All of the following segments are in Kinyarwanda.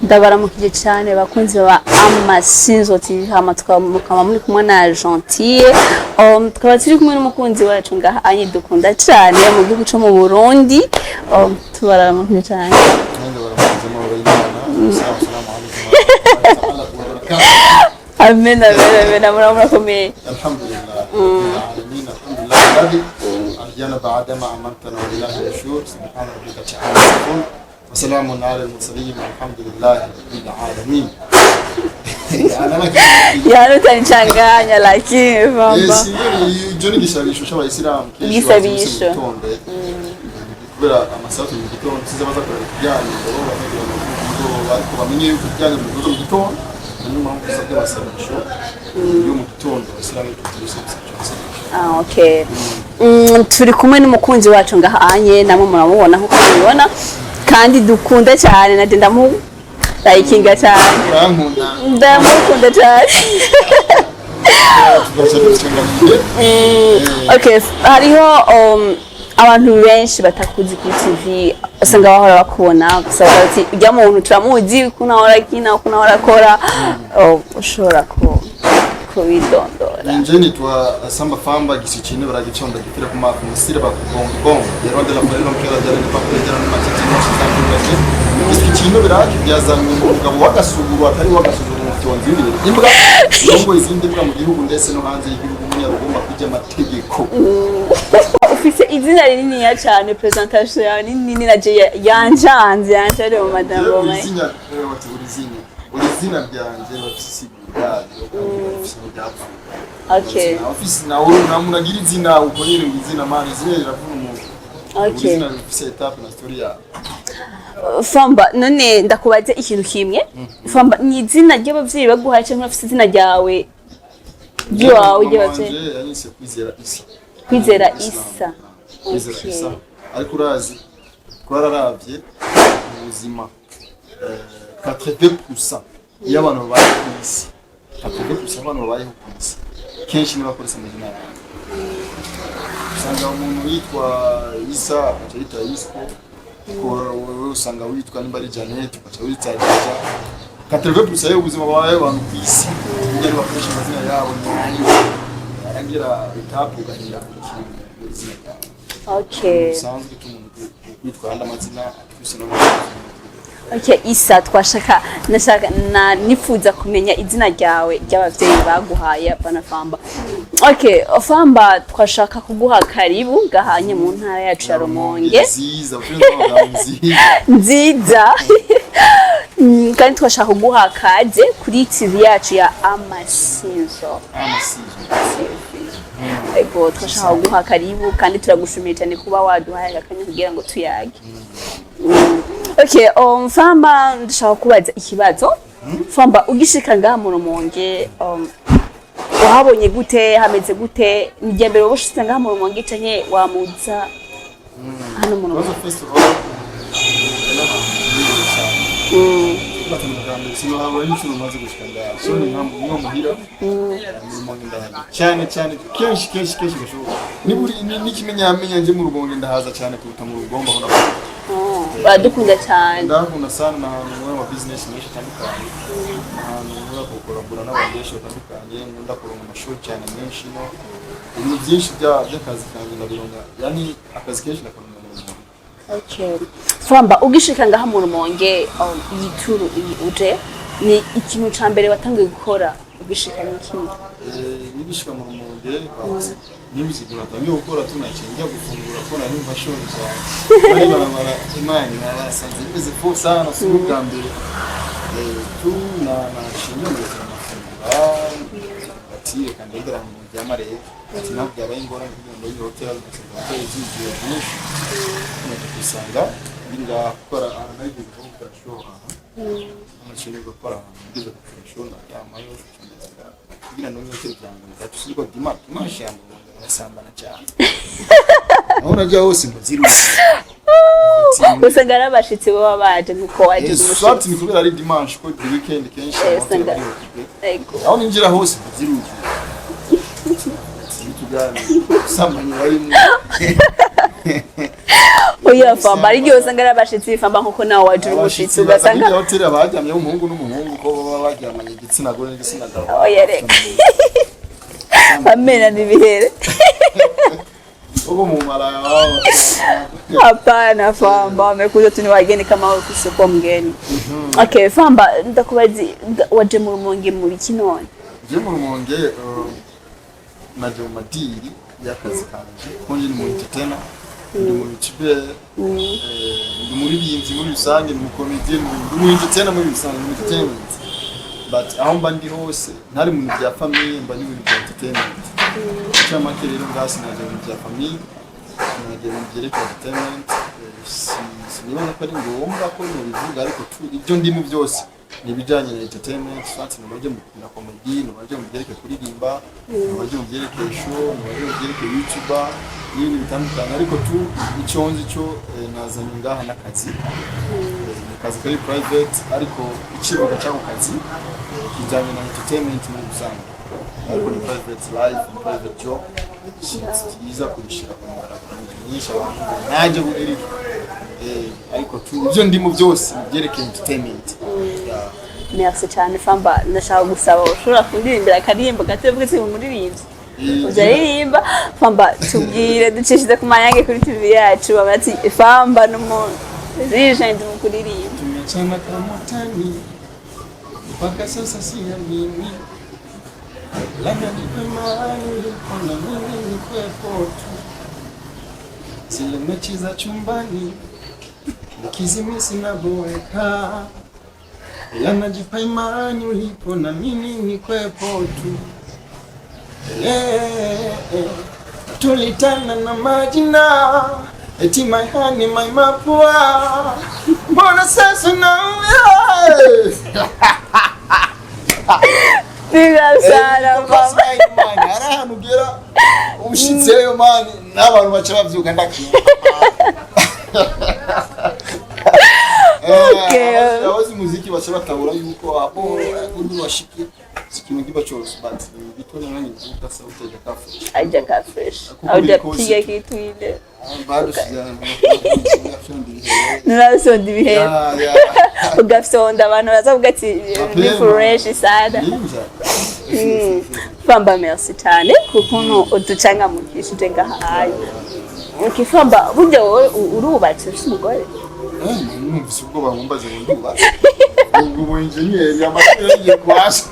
ndabaramukije cyane bakunzi ba Amasinzo TV hama tukaba muri kumwe na Gentille tukaba turi kumwe n'umukunzi wacu ngaha anyi dukunda cyane mu gihugu cyo mu Burundi tubaramukije cyane amen amen murakomeye alhamdulillah أحيانا بعد ما أمرتنا ولله الشكر سبحان ربك تعالى يقول وسلام على المرسلين والحمد لله رب العالمين. يعني تنشanganya lakini Famba. Joni gisabisho cy'abayisilamu gisabisho. Kubera amasato mu gitondo sizabaza kureka kijyanye ngo bariko bamenye yuko kijyanye mu gitondo nyuma yo gusabya basabisho yo mu gitondo abasilamu tutusabisho. Ah okay. Turi kumwe n'umukunzi wacu ngaha anye namwe muramubona nkuko mubibona kandi dukunda cyane na ndamu likinga cyane ndamukunda cyane okay hariho abantu benshi batakuzi kuri TV usanga bahora bakubona gusa ati ujya mu muntu turamuzi kuna hora kina kuna hora kora ushobora kubidondora nje nitwa Famba gisichine baragichonda gifira kuma kumusira bakubongo yaronde la pale mpera dare ni papere dare ni matiti no sitambuye gisichine biraki byazanye umugabo wagasuguru atari wagasuguru mu tonzi imbwa nongo izindi mbwa mu gihugu ndetse no hanze y'igihugu munyarugomba kujya amategeko ufise izina rinini ya cyane presentation yawe nini na je yanjanze mu madambo mai izina urizina byanje bafisi okay office na uru namunagira izina uko nyine izina mani zirera vumu okay izina setup na story ya Famba none ndakubaze ikintu kimwe Famba ni izina ry'abavyeyi baguhaye cyangwa afise izina ryawe ryawe ry'abavyeyi yanyise kwizera Isa okay ariko urazi twararavye ubuzima 80% y'abantu babaye ku isi akavuga gusa abantu babayeho ku isi kenshi niba bakoresha amazina yabo usanga umuntu yitwa Isa akayita Isco ko usanga witwa nimba ari Janet ukacawita Jaja akavuga gusa y'ubuzima babayeho abantu ku isi ngeri bakoresha amazina yabo arangira itapu gahinda izina yabo okay usanzwe tumuntu witwa andi amazina afise no okay Isa twashaka nifuza kumenya izina ryawe ry'abavyeyi baguhaye bana Famba okay Famba twashaka kuguha karibu gahanye mu ntara yacu ya Rumonge nziza kandi twashaka kuguha kaze kuri TV yacu ya Amasinzo ego twashaka kuguha karibu kandi turagushimiye cyane kuba waduhaye akanya kugira ngo tuyage okay Famba ndashaka kubaza ikibazo Famba ugishika ngaha mu Rumonge wahabonye gute hameze gute nijye mbere woshitse ngaha mu Rumonge cyane wamuza hano mu Rumonge sino habo y'icyo umaze gushikanga so ni nkambu no muhira Rumonge ndahaza cyane kenshi gashoboka niburi n'ikimenyamenya nje mu Rumonge ndahaza cyane kuruta mu Rugomba hona baradukunda cyane ndakunda sana n'ahantu muri ama business menshi atandukanye ahantu muri gukorabura n'abantu benshi batandukanye ndakora mu mashuri cyane menshi no ibintu byinshi by'akazi kanjye ndabironga yani akazi kenshi nakora mu Rumonge okay Famba ugishika ngaha mu Rumonge yituru uje ni ikintu ca mbere watangiye gukora ugishika n'ikindi nibishika mu Rumonge nimizigura tangiye gukora tunacenga gufungura ko nari mbashonje bari baramara imana narasanze bize fo sana suga mbere tuna nashinga mu mafungura ati kandi ndara mu byamare ati nabwo yabaye ingora ngo iyo hotel n'hotel zigiye nyinshi n'utusanga binga gukora anari gukora show amashini gukora bize gukora show na yamayo kugira ngo hotel byangu ndatusirwa dimashyamba nasambana cyane aho najya hose mbaziruzi usanga n'abashitsi baba baje nuko waje gushaka ni kubera ari dimanche ko weekend kenshi aho ninjira hose mbaziruzi tugani sambanye barimo oya Famba ari gihe usanga arabashitsi Famba nkuko nawe waje umushitsi ugasanga hoteli abajyamye umuhungu n'umuhungu ko baba bajyamanye igitsina gore n'igitsina gabo oya reka amena nibihere uko mu malaya wao hapana Famba amekuja tu ni wageni kama wewe kusoko mgeni okay Famba ndakubazi waje mu Rumonge mu biki none je mu Rumonge naje mu madiri y'akazi kanje konje ni mu entertainer ndi mu bichibe ndi muri biyimzi muri rusange mu comedy mu entertainer muri rusange mu entertainment but aho mba ndi hose ntari mu bya famille mba ni mu bya entertainment chama kirero ngasi naje mu bya famille naje mu bya entertainment sinibona ko ari ngombwa ko bivuga ariko ibyo ndimo byose nibijanye na entertainment fati nabaje mu comedy nabaje mu byerekeye kuririmba nabaje mu byerekeye show nabaje mu byerekeye YouTuber n'ibindi bitandukanye ariko icyonzi cyo nazanye ngaha n'akazi akazi kari private ariko ikibuga cy'ako kazi kijanye na entertainment mu rusange ariko ni private life ni private job kiza kurishira ku mugaragaro nyinshi abantu naje bugiri ariko ibyo ndimo byose byerekeye entertainment. Merci cyane Famba ndashaka gusaba ushobora kundirimbira akaririmbo gatebwe mu muririmbyi uzaririmba Famba tubwire ducishije ku mayange kuri TV yacu babati Famba n'umuntu zije ndi mu kuririmba tumechana kama tani mpaka sasa siamini labda nipemani kuna mimi nikwepo tu zile mechi za chumbani nikizimisi na boeka ila najipa imani ulipo na mimi nikwepo tu tulitana na majina eti my honey my mapua mbona sasa nawe Piga sana Famba arahantu ugera umushitseyo mani n'abantu baca bavyuka ndakiye abazi muziki baca batabura yuko abo ndi washiki ikintu kiba cyose but bitone nani vuka sauti ya kafe aja ka fresh auja piga kitu ile bado sijana narasondi bihe ugafsonda abantu bazavuga ati ni fresh sada Famba merci cyane kuko uducanga mu kishije ngahaye ukifamba burya urubatse umugore numvise ubwo bamumbaze ngo ndubatse ubwo engineer yamashuri yagiye kwasha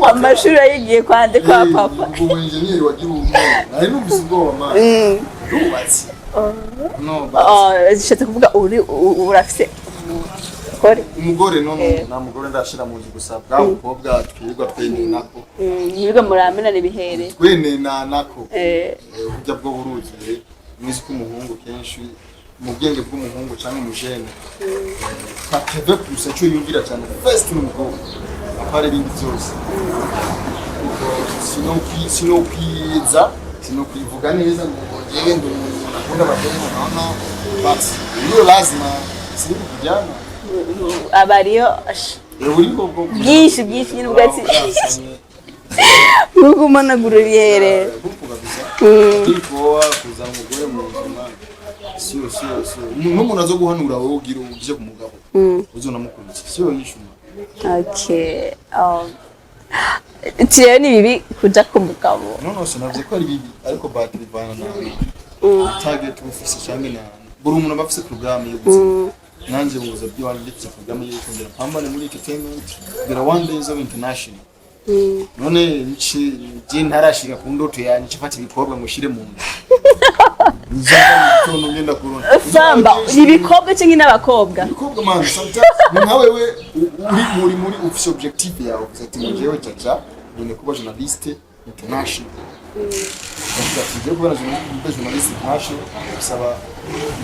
amashuri yagiye kwande kwa papa ubwo engineer wagira umuntu nari numvise ubwo mama ndubatse no zishatse kuvuga urafise umugore none na mugore ndashira mu nzu gusa bwa ukobwa twirirwa twenenako nibiga muramena nibihere twenenako burya bwo buruzuye mwizi ko umuhungu kenshi mu bwenge bw'umuhungu cyangwa umujene pateve kusa cyo yumvira cyane first n'umugore apare ibindi byose sino kwivuga neza ngo ngende nakunda abagore none basi iyo lazima siri kujyana abariyo bwinshi nyine ubwatsi nuko managura bihere kuko kuzana umugore mu nzima sio n'umuntu azo guhanura wowe ugira uje ku mugabo uzonamukurikiza sio yishuma okay tiye ni bibi kuja ku mugabo no sinavye ko ari bibi ariko batiri bana na target office cyangwa na buri umuntu bafise programme yo gutsinda nanje buza by'abandi ndetse programme yo kongera pambane muri entertainment gira one days of international none nchi je ntarashika ku ndoto yanyu cifata ibikorwa mushire mu nda nzaba ngenda kurona Famba ibikobwa cyangwa n'abakobwa ibikobwa man sometimes nkawe we uri muri office objective yawe ati ngewe Jaja none kuba journaliste international ati je kuba journaliste international saba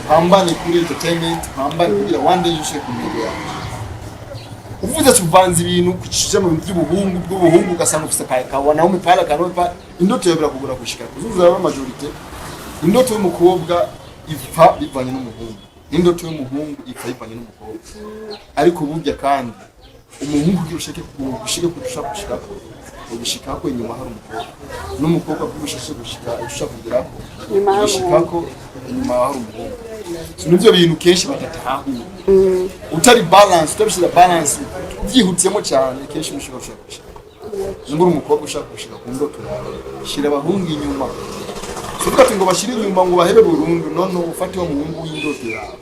pambane kuri entertainment pambane kugira one day yushe ku media uvuze tuvanze ibintu kucisha mu bintu by'ubuhungu ugasanga ufite kabona umupala kanopa indoto yabira kugura kushika kuzuza aba majorite indoto y'umukobwa ipfa bivanye n'umuhungu indoto y'umuhungu ipfa bivanye n'umukobwa ariko burya kandi umuhungu ushake kushika ubishikako inyuma hari umukobwa n'umukobwa kubishashe gushika ishusha kugeraho Nyuma ubishikako inyuma hari umuhungu nivyo bintu kenshi batatahuye utari balance utabishira balance byihutiyemo cyane kenshi mushobora gushaka nguru umukobwa ushaka gushika ku ndoto yawe shira abahungu inyuma suka ngo bashire inyuma ngo bahebe burundu none ufate wa muhungu w'indoto yawe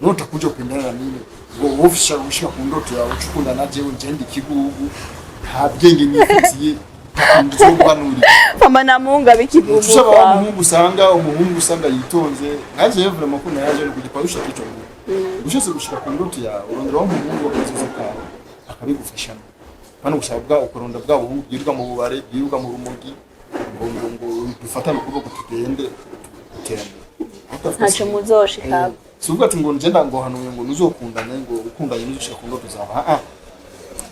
nota kuja kupendana nini ngo wofisha gushika ku ndoto yawe ucukunda naje ugende ikigugu nta bwenge nifitiye nzobanuri Famba na Mungu abikigugu ushaka umuhungu usanga yitonze naje yevura makuna yaje no kugiparusha kicho ushose gushika ku ndoto yawe urondera umuhungu akazoza kawe akabigufasha hano gushabwa ukoronda bwa buhungu byiruka mu bubare byiruka mu rumogi ngo dufatane ukuboko tugende terambere ntacyo muzoshika suvuga ati ngo ngenda ngo hanuye ngo nuzokundanye ngo ukundanye nuzoshika ku ndoto zawe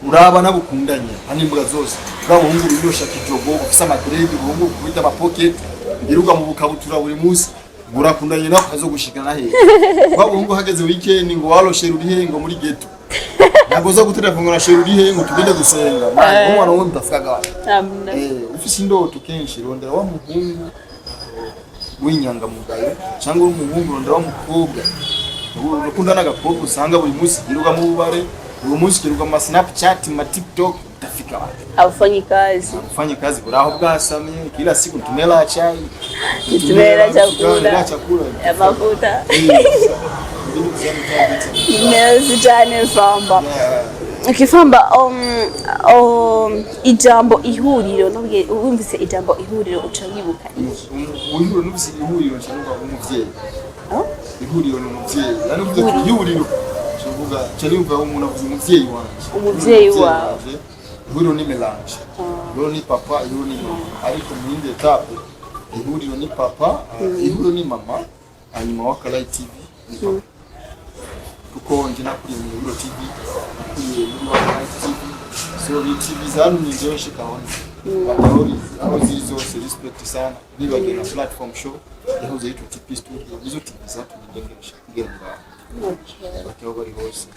uraba nabukundanye hanimbwa zose bwa buhungu biryoshya kijogo ufise amadredi buhungu kubita amapocket byiruka mu bukabutura buri munsi urakundanye nako kazogushikana he bwa buhungu hageze weekend ngo waroshe rurihe ngo muri ghetto nagoza gutelefona na sheri urihe ngo tugende gusenga umwana wo ndafukaga ufise indoto kenshi rondera wa muhungu w'inyanga mugayo cyangwa umuhungu rondera wa mukobwa ukundana agakobwa usanga buri munsi yiruka mu bubare buri munsi yiruka mu Snapchat ma TikTok utafika afanyi kazi buraho bwasamye kila siku tumela chai tumela chakula ya mafuta Nezi jane Famba. Famba ijambo ihuriro nabwiye wumvise ijambo ihuriro uca wibuka iki? Ihuriro n'ubisi ihuriro cyangwa umuvyeyi. Ihuriro n'umuvyeyi. Yani uvuze ihuriro. Kivuga cyane umva umuntu avuze umuvyeyi wanje. Umuvyeyi wawe. Ihuriro ni melange. Ihuriro ni papa, ihuriro ni mama. Ariko mu yindi etape ihuriro ni papa, ihuriro ni mama, hanyuma wakala TV. Kuko njye nakuriye mu Ihuriro TV, nakuriye muri Wapi TV, so TV zanu ni byinshi kabone. Aho ziri zose respect sana, nibagiye na platform show, yahoze yitwa TP Studio, izo TV zatu ndengesha kugera ngaho. Okay. Bakaba bari hose,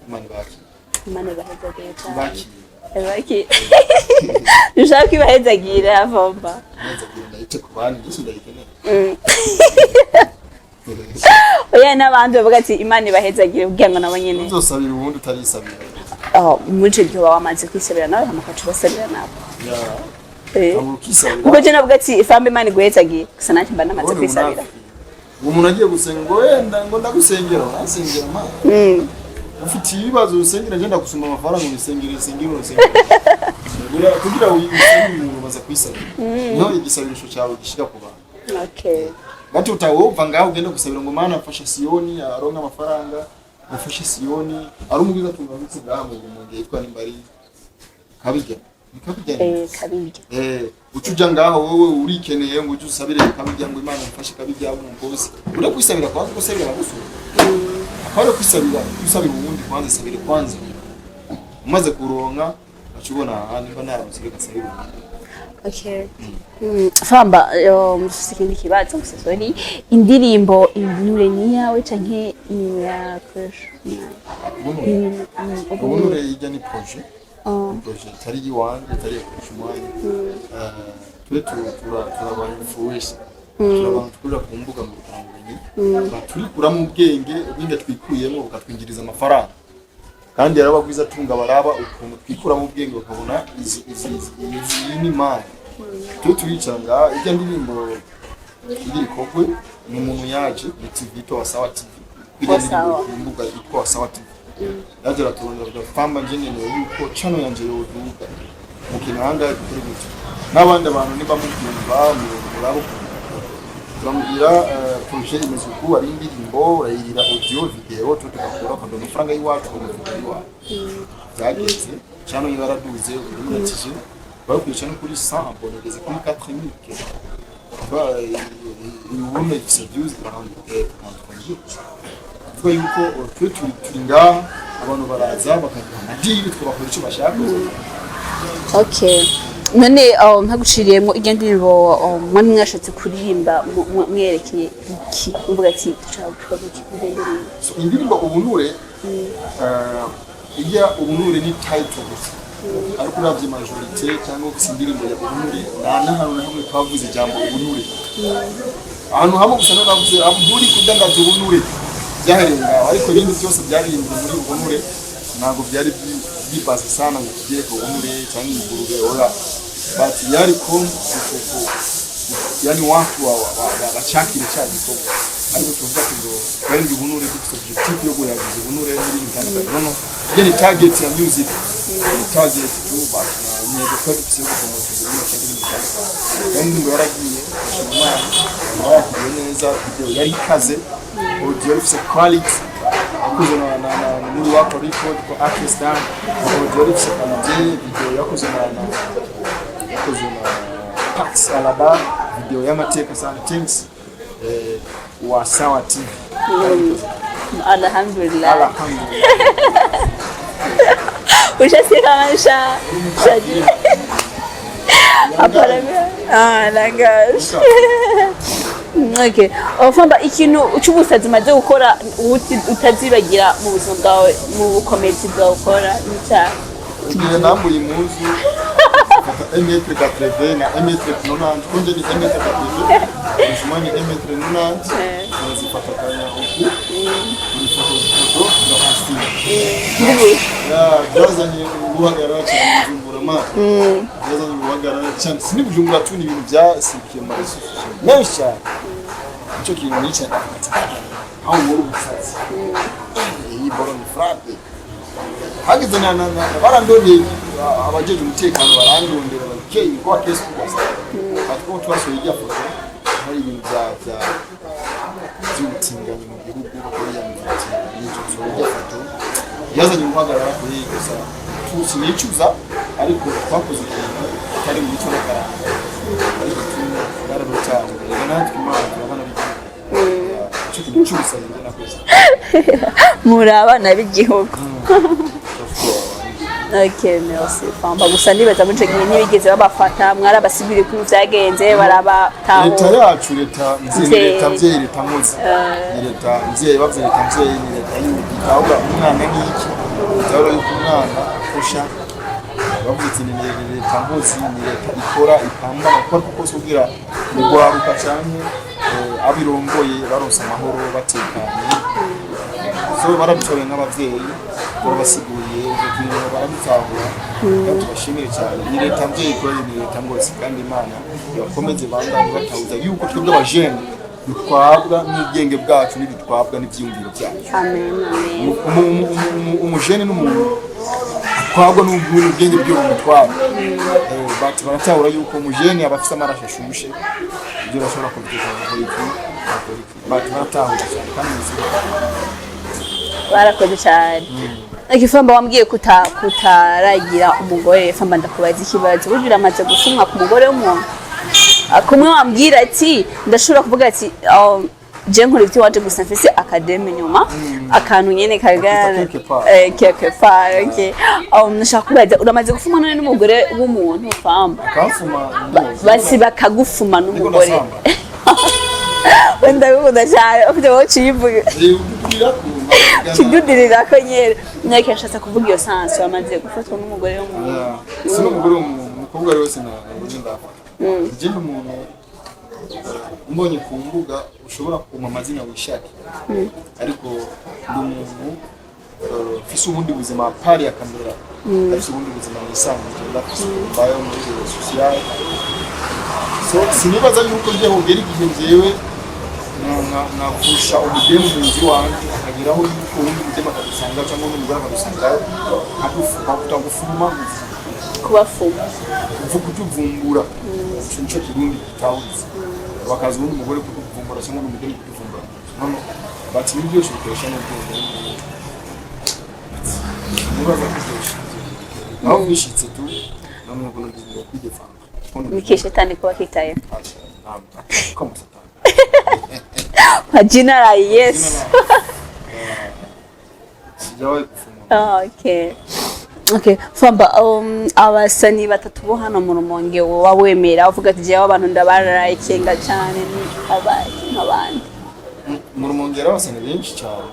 imana baki. Imana baki. Ushaka ibahezagira Famba. Ibahezagira ndayite ku bandi, ndetse ndayikeneye. Oya n'abandi bavuga ati Imana ibahezagire ubwiye ngo nabo nyene uzosabira ubundi utarisabira muri cyo wamaze kwisabira nawe hamakacu basabira nabo ukisabira ubwo je navuga ati Famba Imana iguhezagiye gusa nanjye mba namaze kwisabira umuntu agiye gusenga ngo wenda ngo ndagusengera nasengera ma ufite ibibazo usengera ngenda gusoma amafaranga unisengera kugira uyisengere umuntu baza kwisabira niho igisabirisho cyawe gishika ku bantu okay Batu utawumva ngaho ugenda gusabira ngo Mana afasha Siyoni aronka amafaranga afashe Siyoni ari umugwiza tunga bitse ngaho mu Rumonge yitwa nimbari kabijya ucuja ngaho wowe urikeneye ngo ujusabire kabijya ngo Imana afashe kabijya mu mbozi uri kwisabira kwanza gusabira bagusura akora kwisabira usabira ubundi kwanza sabire kwanza umaze kuronka acubona nimba naramutse gasabira Okay. Famba musikindi kibazo musesoni indirimbo Ibinure ni yawe canke ya crush Ibinure ijya ni projet tari yiwanje tari crush mwanya twe turabanye influence turabanye tukura ku mbuga mu butanguranyi turi kuramo ubwenge twikuyemo bukatwinjiriza amafaranga kandi yarabagwiza tunga baraba ukuntu twikura mu bwenge bakabona izi ni mali turicara ijya ndirimbo iri kokwe ni umuntu yaje mu TV to Sawa TV imbuga yitwa Sawa TV yaje ratubonera Famba njye yuko channel yanje yoduka mukinanga kuri gute n'abandi abantu niba mubyumva murabo turamugira projet imeze uko ari indirimbo urayirira audio video tukakora kwa amafaranga y'iwacu mu video byageze channel yaraduze urumetije bakwica no kuri 100 abonegeze kuri 4000 ubundi ifise views 30 yuko turi ngaha abantu baraza bakagira amadini twabakora icyo bashaka okay none ntaguciriyemo ijya ndirimbo mwari mwashatse kuririmba mwerekeye iki uvuga ati dushaka gukora so indirimbo ubunure ijya ubunure ni title ariko uravye majorite cyangwa indirimbo ya ubunure nta hantu na hamwe twavuze ijambo ubunure ahantu hamwe gusa navuze aburi kudandaza ubunure byaherenga ariko ibindi byose byaririmbwe muri ubunure ntabwo byari bibaze sana ngo tugere ku ubunure cyangwa ingurube ora but yari yani watu bachakire cyane ko ariko tuvuga ngo kandi ubunure dufite objective yo guhagiza ubunure n'ibindi bitandukanye no yani target ya music target to but ni the product yo promote ubunure cyangwa ibindi bitandukanye kandi ngo yaragiye ashobora neza video yari kaze audio ifite quality yakoze na muri wako record ko artist down audio ifite quality video yakoze na Pax Alaba video y'amateka sana things wa sawa TV alhamdulillah ushasika maisha shaji apara langash okay Famba ikintu ucubusazi maze gukora utazibagira mu buzima bwawe mu bukomezi bwawe ukora nica nambuye impuzu emetre 80 na emetre 90 kunje ni emetre 80 ushimani emetre 90 nazipata kanya huku ni foto za pastille ya jaza ni uhagarara cyane Bujumbura jaza ni uhagarara cyane sini Bujumbura tu ni ibintu bya sikiye maraso mesha cyo kintu nica aho muri ubusatsi iyi Bora ni frappe hageze na barandonye abajeje umutekano barandondera bakeye kwa kesi kubasa atwo twasoye ijya foto hari ibintu bya by'ubutinganyi mu gihugu ko yamufite n'icyo ijya foto yazanye umuhagarara kuri gusa tusi nicuza ariko twakoze ikintu kitari mu cyo nakara ariko bararo cyane natwe imana turabana cyo cyusa nakoze muri abana b'igihugu. Okay, merci. Famba gusa nibaza muri gihe nibigeze babafata mwarabasibire ku byagenze barabataho. Leta yacu leta mvyeyi leta muzi. Leta mvyeyi bavye leta mvyeyi leta y'ubitaho umwana n'iki. Cyaro y'umwana kusha. Bavuze ni leta muzi ni leta ikora ipamba akora kuko sugira mugwaruka cyane abirongoye baronsa amahoro batekanye. So barabishoboye nk'abavyeyi barabasiguye ibintu barabitahura kandi bashimire cyane ni leta mvyeyi ko ni leta ngose kandi Imana yakomeze bandanye batawuza yuko twebwe abajene dutwabwa n'ubwenge bwacu n'ibitwabwa n'ivyumviro byacu. Amen. Umujene n'umuntu twabwa n'ubwenge byo mutwaba but baratahura yuko umujene abafite amarasha shushe ibyo bashobora kubiteka muri iki but baratahura cyane kandi barakoze cyane. Famba wambwiye kutaragira umugore. Famba ndakubaza ikibazo ugira amaze gufumwa ku mugore w'umuntu kumwe wambwira ati ndashobora kuvuga ati je nkora ibyo waje gusa mfise academy nyuma akantu nyene kagana quelque part. Okay, nashaka kubaza uramaze gufuma none n'umugore w'umuntu Famba basi bakagufuma n'umugore wenda gukunda cyane ufite wowe civuga kidudirira ko nyere nyake yashatse kuvuga iyo sanso amaze gufatwa n'umugore w'umuntu. Si n'umugore w'umukobwa wese na ndafata je n'umuntu mbonye ku mbuga ushobora kuma amazina wishaka ariko n'umuntu fise ubundi buzima pari ya kamera fise ubundi buzima nisanzwe ndafise bayo muri social so sinibaza yuko ngiye hogera igihe njewe nafusha umugemu munzi wanjye akagiraho yuko ubundi mugema akadusanga cyangwa n'umugore akadusanga kutagufuma kubafuma uvuga utuvumbura cyo kirundi kitawuzi bakaza ubundi umugore kutuvumbura cyangwa n'umugore kutuvumbura none bati ibyo byose bikoresha n'ubwenge nibaza kukoresha naho bishitse tu namwe ngo ngiye kwidefanga mikeshetani kuba kitaye kama kwa jina la Yesu. Sijawahi kufuma. Okay, Famba abasani batatu bo hano mu Rumonge wawemera uvuga ati je abantu ndabarayikenga cyane ni abandi mu Rumonge abasani benshi cyane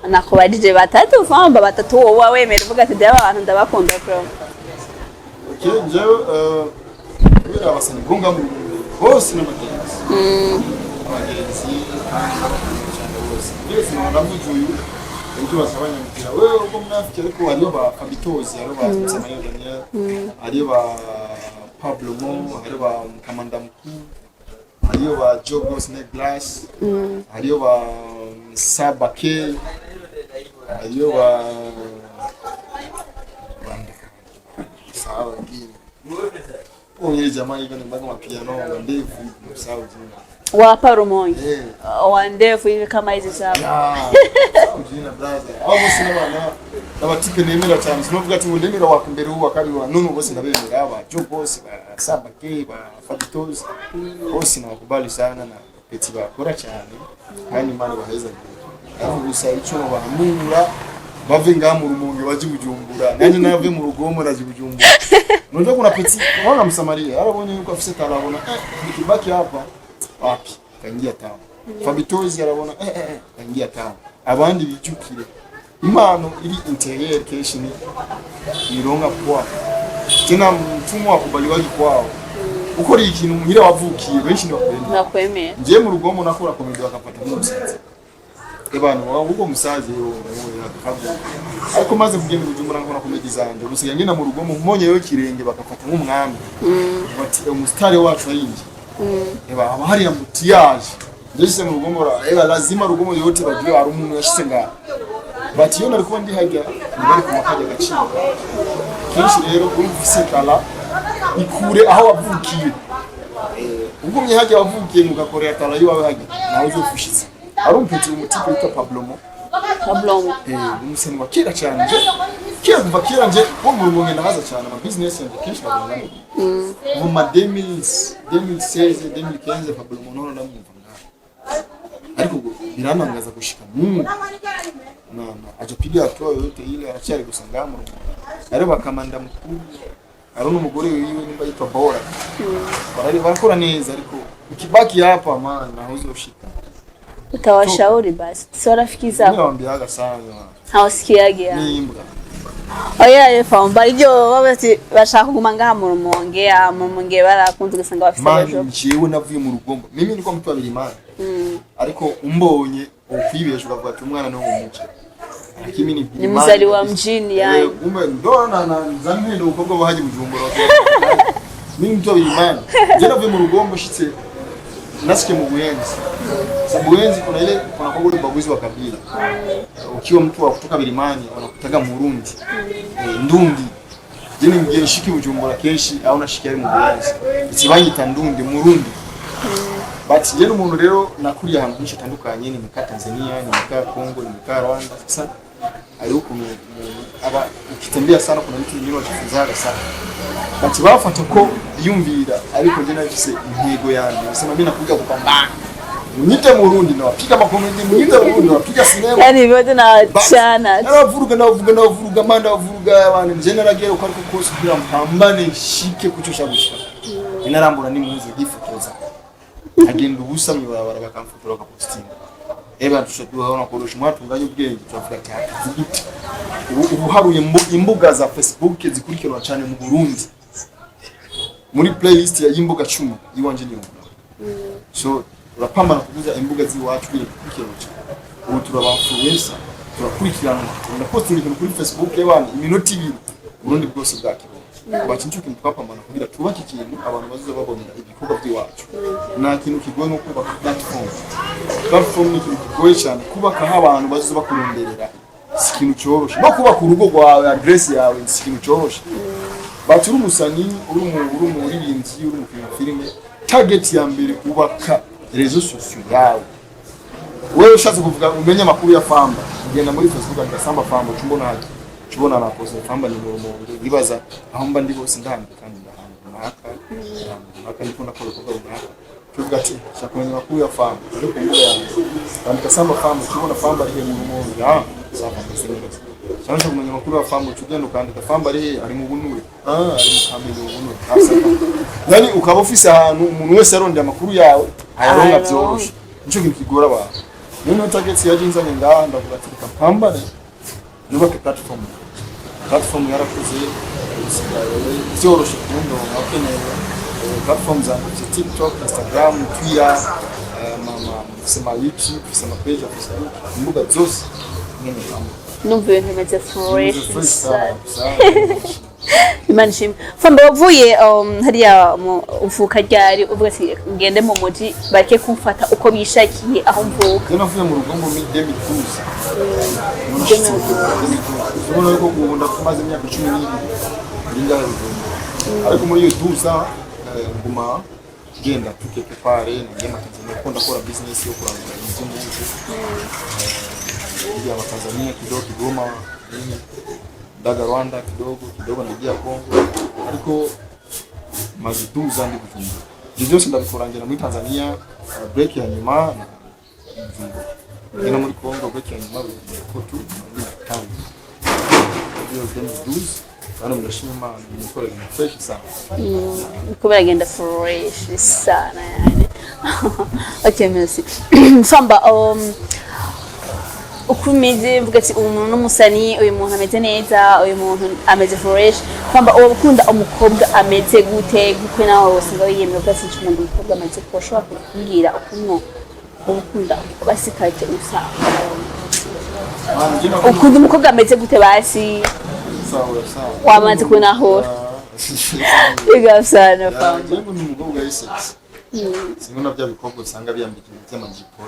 nakubajije batatu Famba batatu wowe wawemera uvuga ati je abantu ndabakunda bro. kenje kubera abasani bunga mu bose n'amagenzi abagenzi cyane bose byose n'abavuze uyu ibyo basabanya mukira wewe uko mnafiki ariko hariyo ba Kabitozi hariyo ba Samayo Daniel hariyo ba Pablo hariyo ba Kamanda mkuu hariyo ba Jogo Snake Glass hariyo ba Sabake hariyo ba sawa ngine oye jamaa hivi nimbaga mapiano ndefu sawa jina wapa Rumonge wa ndefu hivi kama hizi sawa jina brother abo sina bana abatipe nemera cyane sinovuga ati ndemera wakumbere uwa kabiri wa none bose nabemera aba Joe Boss ba Sabake ba Fabitozi bose nakubali sana na peti bakora cyane kandi Imana baheza aho gusa icyo bahamura bave ngamu Rumonge baje Bujumbura nanje nave mu rugomo raje Bujumbura nonje kuna peti wana msamaria arabonye yuko afise tarabona nikibaki hapa wapi kaingia tamu Fabitozi arabona kaingia tamu abandi bijukire impano iri interior education ironga kwa tena mfumo wa kubaliwaji kwao ukora ikintu muhira wavukiye benshi nakwemera nje mu rugomo nakora komedi bakapata n'umusazi ebana wabuko musazi yo akavuga ariko maze kugenda Bujumbura nkora komedi zanje gusiga ngena mu rugomo umonye yo kirenge bakapata nk'umwami bati umustari wacu ayinje eba aba hari ambutiage ndetse mu rugomo eba lazima rugomo yote bagiye ari umuntu yashise nga bati yo nariko ndi hajya bari kumakaje gaciro kenshi rero kumvise kala ikure aho wavukiye ugumye hajya wavukiye mugakorera tala yo hajya nawe uzofushize ari umpeti umutipe witwa Pablo umuseni wa kera cyane nje kera kuva kera nje wo mu Rumonge nahaza cyane ama business yanjye kenshi bagana mu ma 2016 2015 Pablo none ndamumva ariko biranangaza gushika ajopiga hatua yote ile aracyari gusanga mu ari bakamanda mukuru ari n'umugore wiwe nimba yitwa Bora bari bakora neza ariko ukibaki hapa maana uzoshika utawashauri basi sio rafiki zako niwaambiaga sana hausikiage nimbwa oya Famba ibyo babati bashaka kuguma ngaha mu Rumonge barakunze gusanga bafite ejo jewe navuye mu rugombo mimi niko mtu abiri imana ariko umbonye ukwibesha ukavuga ati umwana no umuce akimini ni muzali wa mjini yani umbe ndona na zanne ndo ukobwa bahaje Bujumbura mimi mtu abiri imana je navuye mu rugombo shitse nasike mu Buyenzi Buyenzi kuna ile kuna kwa ule baguzi wa kabila ukiwa mtu wa kutoka Birimani wanakutaga Murundi ndundi jeni mgeni shiki Bujumbura kenshi au nashikia mu Buyenzi ikibanyita ndundi Murundi but jeni umuntu rero nakuriye ahantu henshi atandukanye ni mika Tanzania ni mika Kongo ni mika Rwanda sasa ari uko aba ukitembea sana kuna vitu vingine wakifunzaga sana but bafata ko yumvira ariko je nafise intego yanjye nasema mimi nakuja kupambana Nite Murundi na wapiga makomedi mwite Murundi wapiga sinema yani vyote na chana navuruga manda wavuruga abantu generagere uko ariko kose kugira mpambane shike kucosha gushika inarambura ni muzi gifotoza agenda ubusa mwibarabara bakamfotora bakapostinga eba tushaduha korosha mwatunganye ubwenge twavuga ati ubu haruye imbuga za Facebook zikurikiranwa cyane mu Burundi muri playlist ya imbuga 10 yiwanje ni so urapambana kuguza imbuga ziwacu kuri kwikirocha ubu turabafuwesa turakurikirana turapostinga ibintu kuri Facebook y'abantu iminota 2 Burundi bwose bwakiro bacincu kintu twapambana kugira tubake ikintu abantu bazuza babonera ibikorwa by'iwacu nta kintu kigoye no kubaka platform ni kintu kigoye cyane kubaka abantu bazuza bakuronderera ikintu cyoroshe no kubaka urugo rwawe address yawe ikintu cyoroshe baturi umusani uri mu ririmbyi uri mu filime target ya mbere kubaka rezo sociaux yawe wewe ushatse kuvuga umenya makuru ya Famba ugenda muri Facebook agasamba Famba chumbona na post Famba ni Rumonge bibaza aho mba ndi bose ndahandi kandi ndahaka ndiko nakora kuvuga ndahaka tuvuga ati shakumenya makuru ya Famba ariko kumbuga yanjye kandi Samba Famba chumbona Famba ari mu Rumonge sava msingi cyangwa kumenya makuru ya Famba tugenda ukandika Famba ari mu bunure ari mu kambi mu bunure yani ukaba ufise ahantu umuntu wese aronde amakuru yawe ayaronga byoroshe nico kintu kigora abantu none target yaje inzanye ngaha ndavuga ati kapambane nubake platform yarakoze byoroshe kubona ukeneye platform za TikTok, Instagram, Twitter, sema YouTube, sema page ya Facebook, imbuga zose nyene kama numva ibintu bimeze fresh Imana ishimwe. Famba wavuye hariya uvuka ryari uvuga ati ngende mu muji bareke kumfata uko bishakiye aho mvuka. Navuye mu rugo mu 2012. Ubona ko gukunda kumaze imyaka 12 ringa ariko muri iyo 12 nguma genda tuke prepare ngema Tanzania kora business yo kurangura inzungu ya Tanzania kidogo Kigoma daga Rwanda kidogo nagia Kongo ariko mazituza ndi kutumba byose ndabikorangira muri Tanzania break ya nyuma ngena muri Kongo break ya nyuma ko tu kandi iyo dem Bana mnashima mkora fresh sana. Kubera genda fresh sana yani. Okay, merci. Famba ukumeze mvuga ati umuntu n'umusani uyu muntu ameze neza uyu muntu ameze fresh. Famba ukunda umukobwa ameze gute gukwe nawe wose ngo yiyemera ko asi cyumuntu umukobwa ameze ko shobora kumbwira ukuntu ukunda basikaje usa. Ukunda umukobwa ameze gute basi? Sawa. Wamaze kunaho. Igafana Famba. Ngo ni umukobwa w'isexy. Singona bya bikobwa usanga biyambika by'amajipo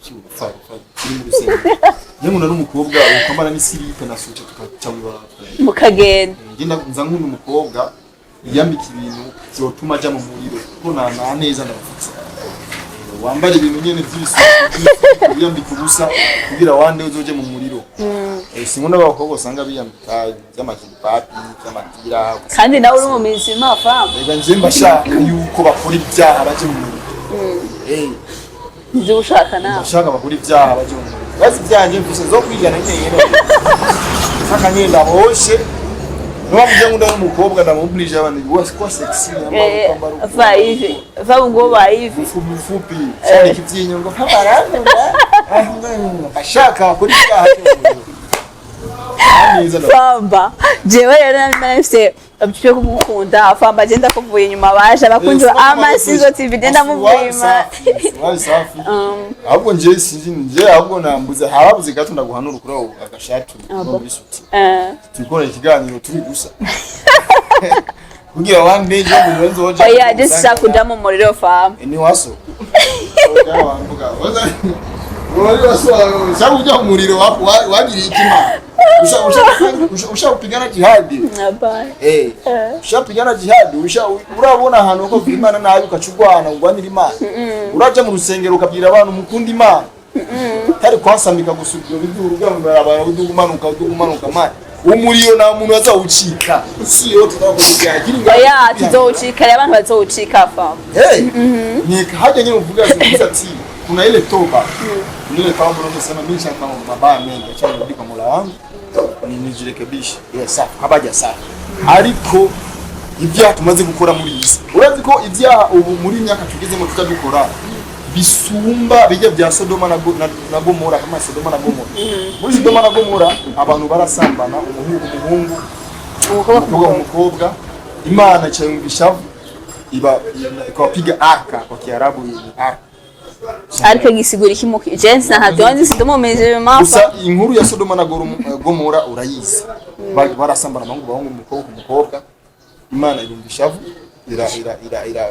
by'ubufaru kiri mu rusenge. Yemwe nari umukobwa ukambara n'isilipe na suite tukacabura. Mukagenda. Ngenda nza nk'umuntu umukobwa yambika ibintu byotuma ajya mu muriro. Ko na neza ndafutse. Wambara ibintu nyene by'ibisuku yambika ubusa kugira wande uzoje mu muriro. Singona abakobwa usanga biyambika by'amajipapi by'amatira kandi nawe uri mu mizima Famba. Rega nje mbashaka yuko bakora ibyaha baje mu muriro. Nzi ushaka nawe. Mbashaka bakora ibyaha baje mu muriro. Basi byanje mfise zo kwigana nyene. Saka nyenda hoshe. Nwa mujya n'umukobwa ndamubulije abantu bose ko sexy yambara va hivi va ngo ba hivi fupi cyane kibyinyo ngo paparanda ashaka kuri Famba jewe nafise abicyo kumukunda Famba agenda kuvuye nyuma baje abakunzi Amasinzo TV genda muvuyima safi ahubwo nje sinzi nje ahubwo nambuze hababuze gato ndaguhanura kuri aho agashatu muri suti tukora ikiganiro turi gusa kugira one day jo murenzo hoje oya just sakuja mu muriro Famba ni waso oya wambuga wari waso sakuja mu muriro wagiri ikima ushapigana jihadi ushapigana jihadi urabona ahantu ko Imana nayo ukacugwana ugwanira Imana uraje mu rusengero ukabwira abantu mukunda Imana tari kwasamika gusubira biduru bwambara abantu udugumanuka mani umuriyo na muntu azawucika si yo tutakoze yagira oya tuzowucika abantu bazowucika Famba ni haje nyine uvuga ati kuna ile toba ile Pablo anasema mimi shaka mabaya mengi acha nirudi kwa Mola wangu nijirekebishe safi habaja safi ariko ibyaha tumaze gukora muri isi urazi ko ibyaha ubu muri myaka tugezemo tutadukora bisumba bijya bya Sodoma na Gomora kama Sodoma na Gomora muri Sodoma na Gomora abantu barasambana umuhungu umukobwa Imana cyayumvisha iba ikapiga aka kwa Kiarabu ni aka ariko gisigura ikimuki Jens na hatonzi Sodoma meze mafa gusa inkuru ya Sodoma na Gomora urayizi barasambana bahungu umukobwa Imana irumvisha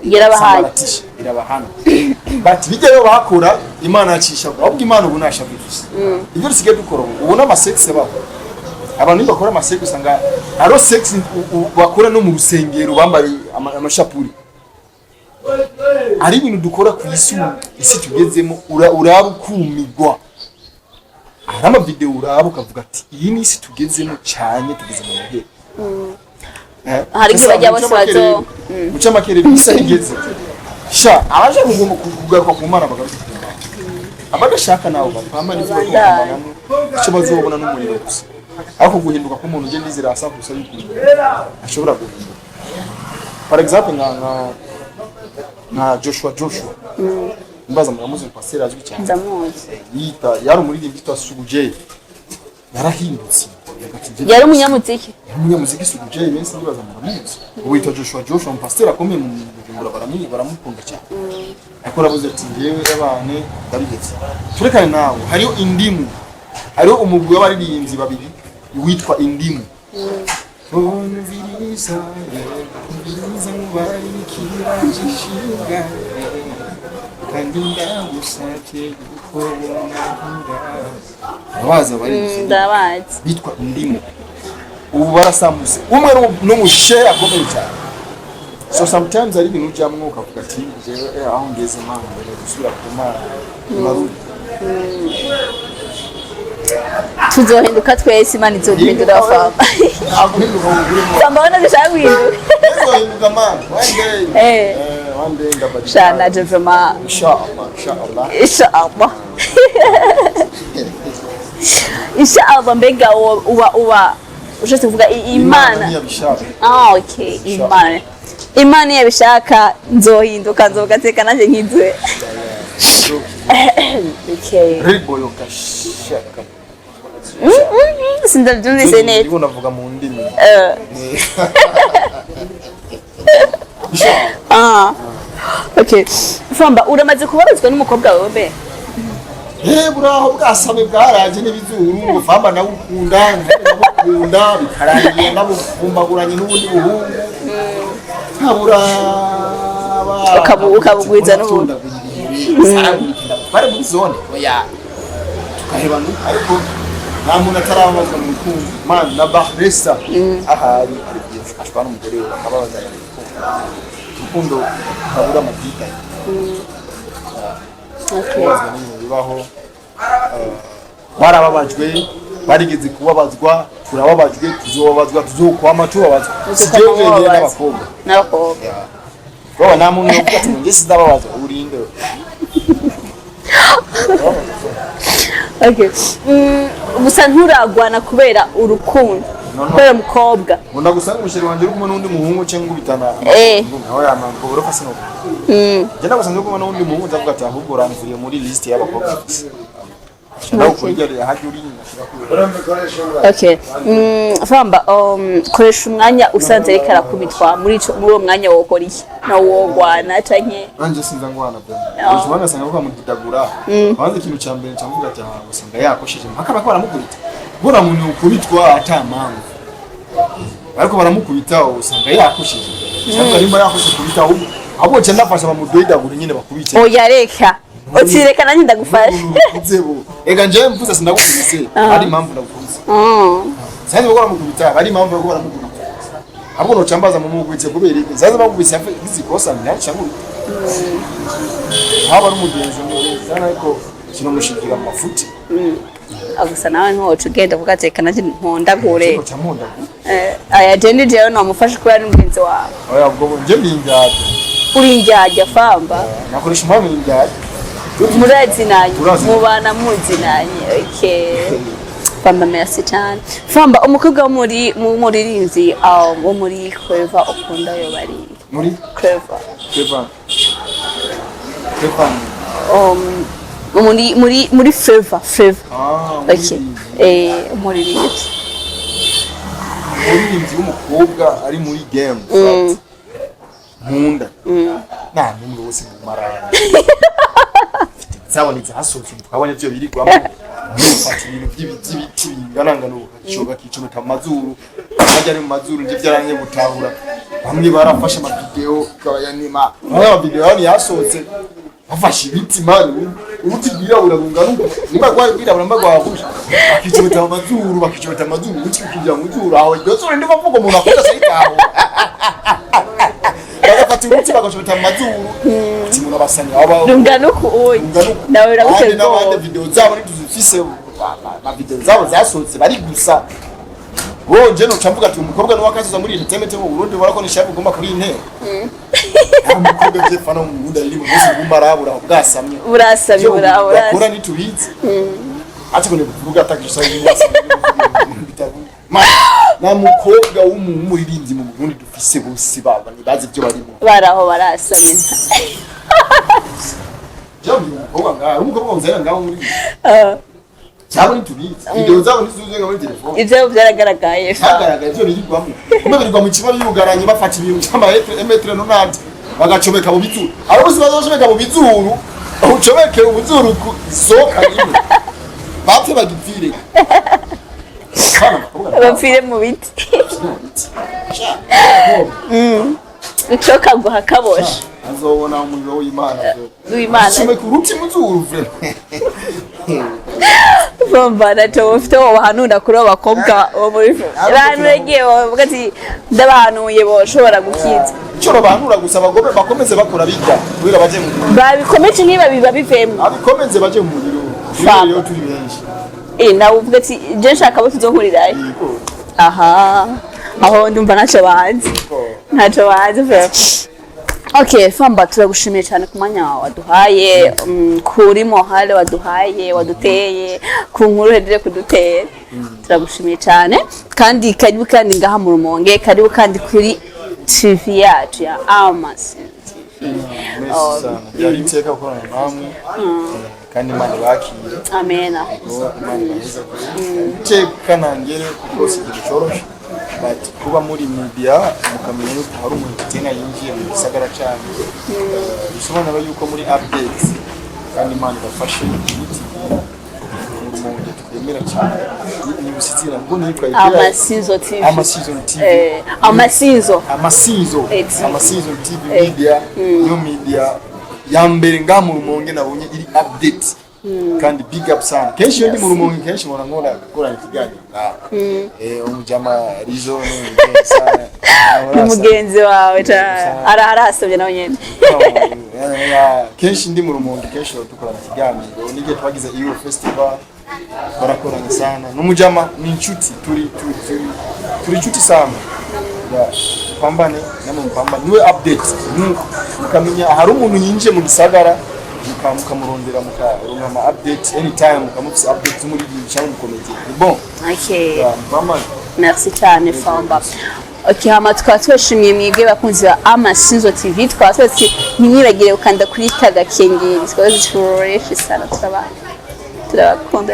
irabahana but bijyayo bakora Imana yacisha ahubwo Imana ubu nashabivuze ibyo risigaye dukora ubu na sex babo abantu bakora sex usanga aro sex bakora no mu rusengero bambaye amashapuri ari ibintu dukora ku isi tugezemo uraba ukumigwa ari ama video uraba ukavuga ati iyi ni isi tugezemo cyane tugeze mu bihe hari kibajya basazo muca makere bisa igeze sha abaje kugaruka ku Mana bagaruka abagashaka nawo bapamba n'ibyo bakubana cyo bazobona n'umuriro gusa ariko guhinduka ko umuntu ugenda izira asa gusa y'ukuri ashobora guhinduka for example na Joshua mbaza muramuzi pasteur azwi cyane yita yari umuririmbyi yitwa Suguje yarahindutse yari umunyamuziki umunyamuziki suje imensi nibaza muramuzi wita Joshua pasteur akomeye mu Bujumbura baramukunda cyane akora buze ati ngewe abane babigetse turekane nawe hariyo indimu hariyo umugwi w'abaririmbyi babiri witwa indimu Onvirisa mubari kirajishinga kandi ndagusake gukobona abaza bari ndabazi bitwa indimu ubu barasambuse umwe n'umushe akomeye cyane so sometimes ari ibintu byamwe ukavuga ati jewe aho ngeze mana mbere gusubira ku mana marudi tuzohinduka twese imana izoduhindura Famba Famba wana bishaka guhinduka tuzohinduka mana one day ndabadi shana jevema inshallah inshallah mbega uba ushatse kuvuga imana okay imana yabishaka nzohinduka nzogateka nanjye nkizwe okay ribo yokashaka sindabyumvise neza ndiko navuga mu ndimi okay Famba uramaze kubarizwa n'umukobwa wawe be buraho bwasabe bwaraje n'ibizuru Famba nawe ukunda bikarangiye nabufumbaguranye n'ubundi buhungu ntabura ukabugwiza n'ubundi bari muri zone oya tukaheba ariko nta muntu atarabazwa mu rukundo man na bahresa ahari ashobora n'umugore we akababaza urukundo kabura amadita bibaho barababajwe barigeze kubabazwa turababajwe tuzobabazwa tuzokwama tubabazwa sijyewe n'abakobwa baba nta muntu yovuga ati njye sindababazwa urinde okay gusa nturagwana kubera urukundo kubera mukobwa nkunda gusanga umusheri wanje uri kumwe n'undi muhungu cyangwa ubitana nawe yamango borofa sino je ndagusanga uri kumwe n'undi muhungu ndavuga ati ahubwo uramvuriye muri list y'abakobwa ndaho kurya haje uri okay Famba koresha umwanya usanze reka rakubitwa muri uwo mwanya wokora iki na wogwana canke anje sinza ngwana bwo ujwana sanga ko amudidagura abanze ikintu cyambere cyamvuga ati aha usanga yakosheje mpaka bakora mukubita bora muntu ukubitwa atamangu ariko baramukubita usanga yakosheje cyangwa rimba yakosheje kubita abo cyenda fasha bamudoidagura nyine bakubita oya reka utireka nanjye ndagufasha nzebo ega nje mvuze sindagukubise ari impamvu ndagukuze sanze bakora mukubita ari impamvu bakora mukubita ahubwo no cambaza mu mugwitse kubera iki zaza bakubise izikosa ntacyangu haba n'umugenzi sana ariko kino mushikira amafuti agusa nawe nkoco ugenda vugateka nanjye mpondagure aya jendi jewe namufasha kuba ari umugenzi wawe oya ubwo nje mbingaje uri njyajya Famba nakoresha impamvu y'ingaje murazinanye mubana muzinanye okay Famba merci cyane Famba umukobwa wo muririnzi wo muri Clever ukunda yo bari muri Clever muri Flavor okay muririnzi w'umukobwa ari muri game nkunda nta numwe wose mu maraya zabonetse hasohotse twabonye byo biri kwamo ufata ibintu by'ibiti binganangana ukacoga kicomeka amazuru ajya ari mu mazuru nje byaranye gutahura bamwe barafashe amavideo kayanima aba video yani yasohotse bafashe ibiti mari uruti bwirabura runganuka nimba gwari bwirabura mba gwahusha bakicomeka amazuru bakicomeka amazuru uruti kujya mu zuru aho byose ndi bavuga umuntu akunda sayitaho bagafata uruti bagacomeka amazuru ati umuntu abasanya aba runganuka oyi nawe urabutse n'abandi video zabo ntituzifise ma video zabo zasohotse bari gusa nje no camvuga ati umukobwa ni wakazuza muri entertainment mu Burundi barako nishaje ugomba kuri intero umukobwa je fana mu Burundi ari mu bose bumbarabura bwasamye burasamye burabura akora nitubizi ati ko ne kuvuga atakisha y'ibasa na mukobwa w'umuririnzi mu Burundi dufise bose baba nibazi byo barimo baraho barasamye jambo umukobwa ngaho umukobwa muzera ngaho muri cyabo nitubizi video zabo ntizuzenga muri telefone ivyo byaragaragaye hagaragaye ivyo birigwamo kumbe birigwa mu kibazo yugaranye bafata ibintu cy'amametre nonante bagacomeka mu bizuru abo bose bazashomeka mu bizuru ucomeke ubuzuru soka nyine bapfe bagipfire bapfire mu biti ucoka guha kabosha azobona umuriro w'Imana chomeka uruti muzuru vre Famba nato ufite wahanura kuri abakobwa bo muri abantu regiye bavuga ati ndabahanuye boshobora gukiza cyo bahanura gusa abagome bakomeze bakora bijya kubera baje mu babikomeje niba biba bivemo abikomeze baje mu muriro iyo turi benshi nawe uvuga ati je nshaka bo tuzohurirayo aha aho ndumva ntacyo banzi Okay, Famba turagushimiye cyane ku mwanya waduhaye kuri mohale waduhaye waduteye ku nkuru hedire kudutera turagushimiye cyane kandi karibu kandi ngaha mu Rumonge karibu kandi kuri TV yacu ya Amasinzo yari iteka gukorana namwe kandi Imana bakire amena iteka nangere kuko sigicoroshe but kuba muri media mukamenya yuko hari umuntu utenga yinjiye mu gisagara cyane bisobanura yuko muri updates kandi Imana bafashe Rumonge twemera cyane ni busitira ngo nitwa Amasinzo TV Amasinzo TV media new media yambere nga mu Rumonge nabonye iri update kandi big up sana kenshi ndi mu Rumonge kenshi mbona nkora ikiganiro umujama rizo ni mugenzi wawe arahasabye nawe nyene kenshi ndi mu Rumonge kenshi dukora ikiganiro nige twagize iyo festival barakorana sana n'umujama ni inshuti turi inshuti sana pambane namwe pambane niwe update mukamenya hari umuntu yinjiye mu gisagara mukamurondera mukaronka ama update anytime mukamufise update muri cyangwa mukomeze bon okay pambane merci cyane Famba okay hama twashimiye mwebwe bakunzi ba Amasinzo TV twasetse ntimwibagire ukanda kuri taga kengeri twazishororeshe sana turabakunda.